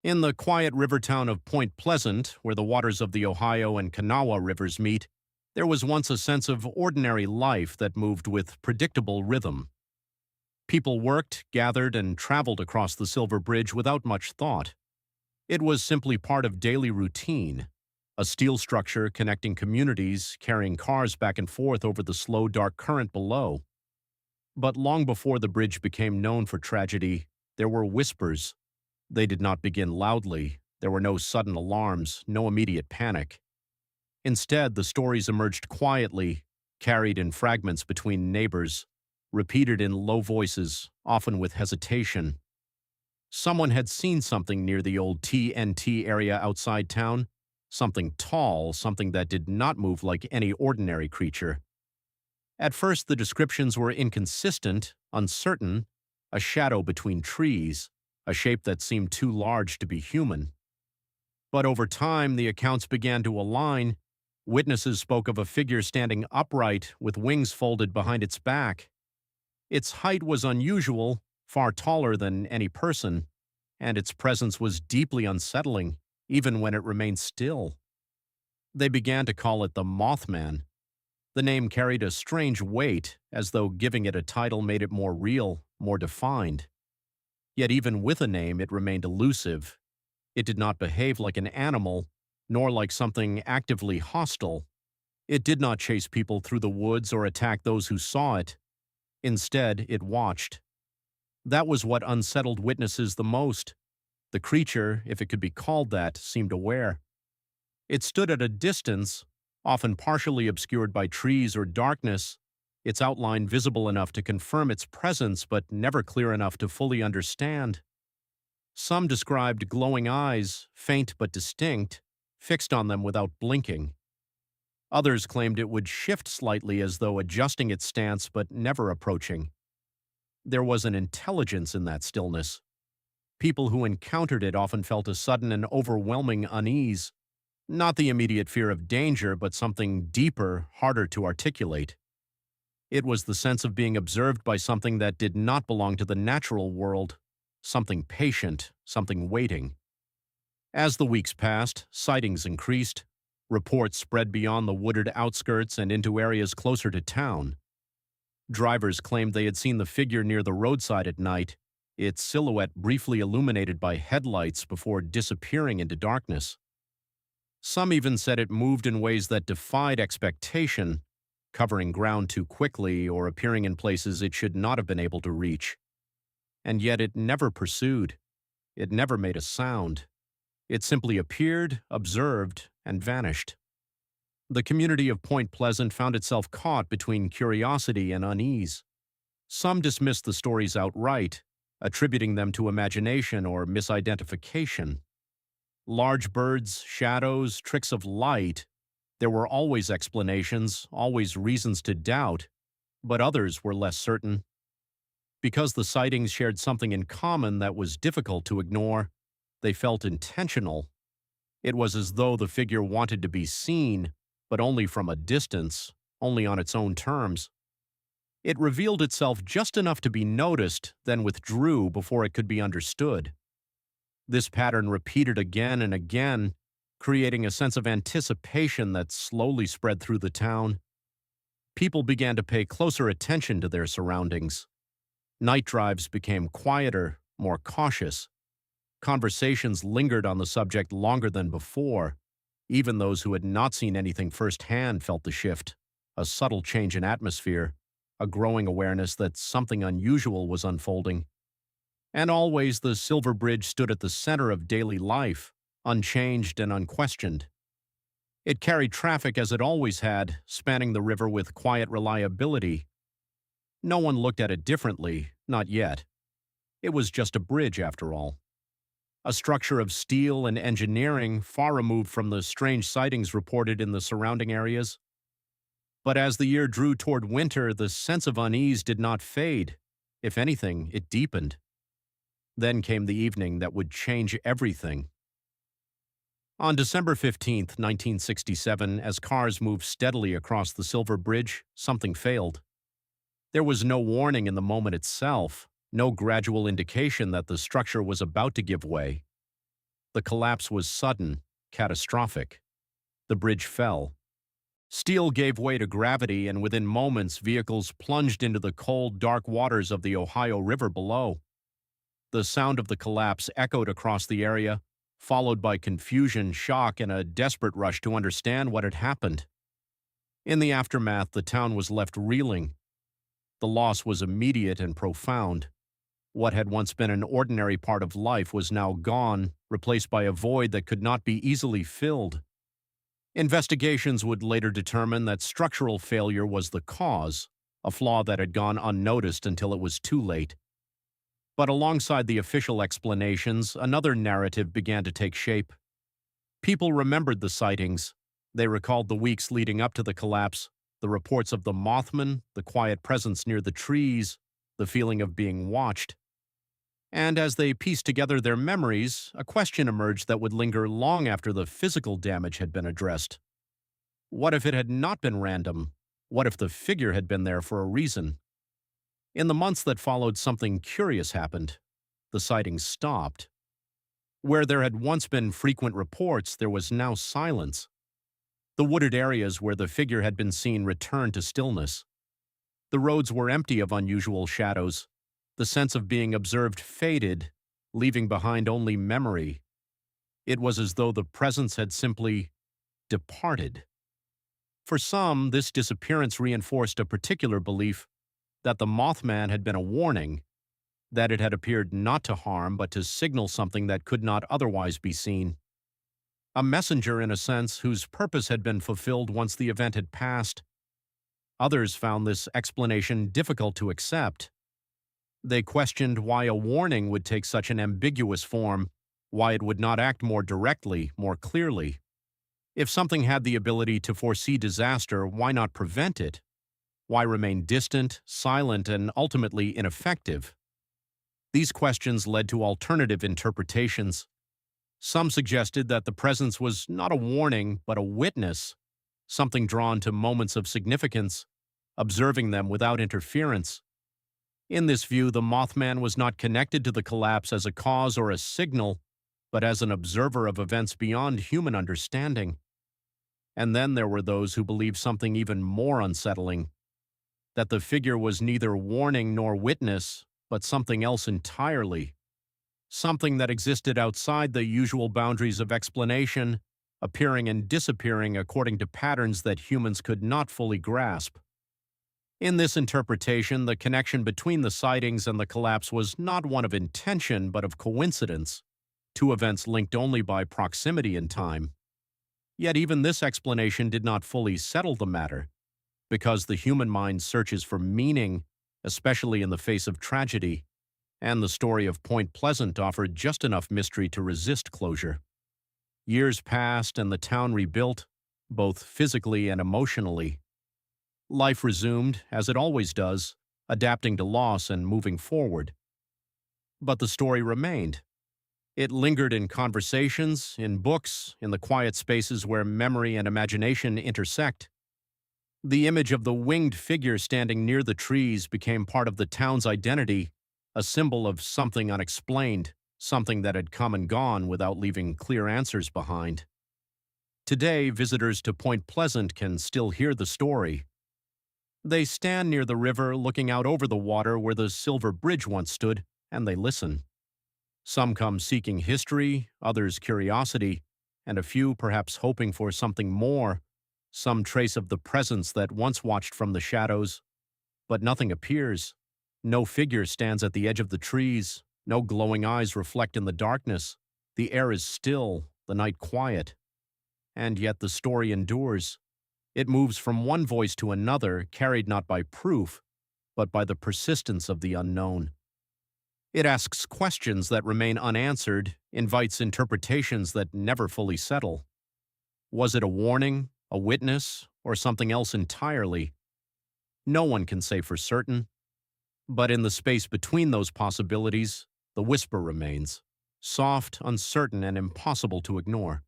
In the quiet river town of Point Pleasant, where the waters of the Ohio and Kanawha rivers meet, there was once a sense of ordinary life that moved with predictable rhythm. People worked, gathered, and traveled across the Silver Bridge without much thought. It was simply part of daily routine, a steel structure connecting communities, carrying cars back and forth over the slow, dark current below. But long before the bridge became known for tragedy, there were whispers. They did not begin loudly. There were no sudden alarms, no immediate panic. Instead, the stories emerged quietly, carried in fragments between neighbors, repeated in low voices, often with hesitation. Someone had seen something near the old TNT area outside town, something tall, something that did not move like any ordinary creature. At first, the descriptions were inconsistent, uncertain, a shadow between trees, a shape that seemed too large to be human. But over time, the accounts began to align. Witnesses spoke of a figure standing upright with wings folded behind its back. Its height was unusual, far taller than any person, and its presence was deeply unsettling, even when it remained still. They began to call it the Mothman. The name carried a strange weight, as though giving it a title made it more real, more defined. Yet even with a name, it remained elusive. It did not behave like an animal, nor like something actively hostile. It did not chase people through the woods or attack those who saw it. Instead, it watched. That was what unsettled witnesses the most. The creature, if it could be called that, seemed aware. It stood at a distance, often partially obscured by trees or darkness, its outline visible enough to confirm its presence but never clear enough to fully understand. Some described glowing eyes, faint but distinct, fixed on them without blinking. Others claimed it would shift slightly as though adjusting its stance but never approaching. There was an intelligence in that stillness. People who encountered it often felt a sudden and overwhelming unease, not the immediate fear of danger, but something deeper, harder to articulate. It was the sense of being observed by something that did not belong to the natural world, something patient, something waiting. As the weeks passed, sightings increased. Reports spread beyond the wooded outskirts and into areas closer to town. Drivers claimed they had seen the figure near the roadside at night, its silhouette briefly illuminated by headlights before disappearing into darkness. Some even said it moved in ways that defied expectation, covering ground too quickly or appearing in places it should not have been able to reach. And yet it never pursued. It never made a sound. It simply appeared, observed, and vanished. The community of Point Pleasant found itself caught between curiosity and unease. Some dismissed the stories outright, attributing them to imagination or misidentification. Large birds, shadows, tricks of light. There were always explanations, always reasons to doubt, but others were less certain. Because the sightings shared something in common that was difficult to ignore, they felt intentional. It was as though the figure wanted to be seen, but only from a distance, only on its own terms. It revealed itself just enough to be noticed, then withdrew before it could be understood. This pattern repeated again and again, creating a sense of anticipation that slowly spread through the town. People began to pay closer attention to their surroundings. Night drives became quieter, more cautious. Conversations lingered on the subject longer than before. Even those who had not seen anything firsthand felt the shift, a subtle change in atmosphere, a growing awareness that something unusual was unfolding. And always the Silver Bridge stood at the center of daily life, unchanged and unquestioned. It carried traffic as it always had, spanning the river with quiet reliability. No one looked at it differently, not yet. It was just a bridge, after all. A structure of steel and engineering far removed from the strange sightings reported in the surrounding areas. But as the year drew toward winter, the sense of unease did not fade. If anything, it deepened. Then came the evening that would change everything. On December 15th, 1967, as cars moved steadily across the Silver Bridge, something failed. There was no warning in the moment itself, no gradual indication that the structure was about to give way. The collapse was sudden, catastrophic. The bridge fell. Steel gave way to gravity, and within moments, vehicles plunged into the cold, dark waters of the Ohio River below. The sound of the collapse echoed across the area, followed by confusion, shock, and a desperate rush to understand what had happened. In the aftermath, the town was left reeling. The loss was immediate and profound. What had once been an ordinary part of life was now gone, replaced by a void that could not be easily filled. Investigations would later determine that structural failure was the cause, a flaw that had gone unnoticed until it was too late. But alongside the official explanations, another narrative began to take shape. People remembered the sightings. They recalled the weeks leading up to the collapse, the reports of the Mothman, the quiet presence near the trees, the feeling of being watched. And as they pieced together their memories, a question emerged that would linger long after the physical damage had been addressed. What if it had not been random? What if the figure had been there for a reason? In the months that followed, something curious happened. The sightings stopped. Where there had once been frequent reports, there was now silence. The wooded areas where the figure had been seen returned to stillness. The roads were empty of unusual shadows. The sense of being observed faded, leaving behind only memory. It was as though the presence had simply departed. For some, this disappearance reinforced a particular belief that the Mothman had been a warning, that it had appeared not to harm but to signal something that could not otherwise be seen. A messenger, in a sense, whose purpose had been fulfilled once the event had passed. Others found this explanation difficult to accept. They questioned why a warning would take such an ambiguous form, why it would not act more directly, more clearly. If something had the ability to foresee disaster, why not prevent it? Why remain distant, silent, and ultimately ineffective? These questions led to alternative interpretations. Some suggested that the presence was not a warning, but a witness, something drawn to moments of significance, observing them without interference. In this view, the Mothman was not connected to the collapse as a cause or a signal, but as an observer of events beyond human understanding. And then there were those who believed something even more unsettling, that the figure was neither warning nor witness, but something else entirely. Something that existed outside the usual boundaries of explanation, appearing and disappearing according to patterns that humans could not fully grasp. In this interpretation, the connection between the sightings and the collapse was not one of intention but of coincidence, two events linked only by proximity in time. Yet even this explanation did not fully settle the matter, because the human mind searches for meaning, especially in the face of tragedy, and the story of Point Pleasant offered just enough mystery to resist closure. Years passed and the town rebuilt, both physically and emotionally. Life resumed, as it always does, adapting to loss and moving forward. But the story remained. It lingered in conversations, in books, in the quiet spaces where memory and imagination intersect. The image of the winged figure standing near the trees became part of the town's identity, a symbol of something unexplained, something that had come and gone without leaving clear answers behind. Today, visitors to Point Pleasant can still hear the story. They stand near the river looking out over the water where the Silver Bridge once stood, and they listen. Some come seeking history, others curiosity, and a few perhaps hoping for something more, some trace of the presence that once watched from the shadows. But nothing appears. No figure stands at the edge of the trees, no glowing eyes reflect in the darkness. The air is still, the night quiet. And yet the story endures. It moves from one voice to another, carried not by proof, but by the persistence of the unknown. It asks questions that remain unanswered, invites interpretations that never fully settle. Was it a warning, a witness, or something else entirely? No one can say for certain. But in the space between those possibilities, the whisper remains, soft, uncertain, and impossible to ignore.